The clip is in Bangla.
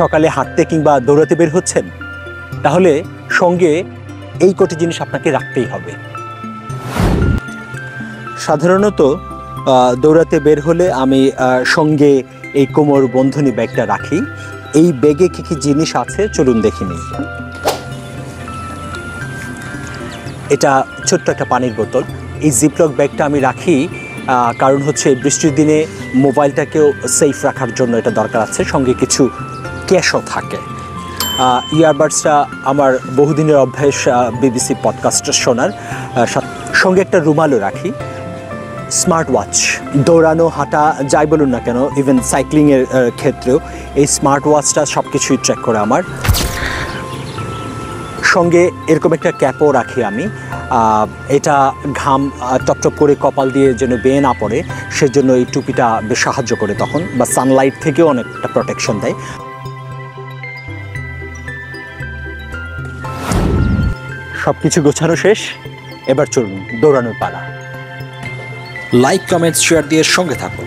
সকালে হাঁটতে কিংবা দৌড়াতে বের হচ্ছেন, তাহলে সঙ্গে এই কটি জিনিস আপনাকে রাখতেই হবে। সাধারণত দৌড়াতে বের হলে আমি সঙ্গে এই কোমর বন্ধনী ব্যাগটা রাখি। এই ব্যাগে কী কী জিনিস আছে চলুন দেখে নিই। এটা ছোট্ট একটা পানির বোতল। এই জিপলক ব্যাগটা আমি রাখি কারণ হচ্ছে বৃষ্টির দিনে মোবাইলটাকেও সেফ রাখার জন্য এটা দরকার আছে। সঙ্গে কিছু ক্যাশও থাকে। ইয়ারবাডসটা আমার বহুদিনের অভ্যাস বিবিসি পডকাস্ট শোনার। সঙ্গে একটা রুমালও রাখি। স্মার্ট ওয়াচ, দৌড়ানো হাঁটা যাই বলুন না কেন, ইভেন সাইক্লিংয়ের ক্ষেত্রেও এই স্মার্ট ওয়াচটা সব কিছুই ট্র্যাক করে আমার। সঙ্গে এরকম একটা ক্যাপও রাখি আমি। এটা ঘাম টপটপ করে কপাল দিয়ে যেন বেয়ে না পড়ে, সেজন্য এই টুপিটা বেশ সাহায্য করে তখন, বা সানলাইট থেকেও অনেকটা প্রোটেকশন দেয়। সব কিছু গোছানো শেষ, এবার চলুন দৌড়ানোর পালা। লাইক, কমেন্টস, শেয়ার দিয়ে সঙ্গে থাকুন।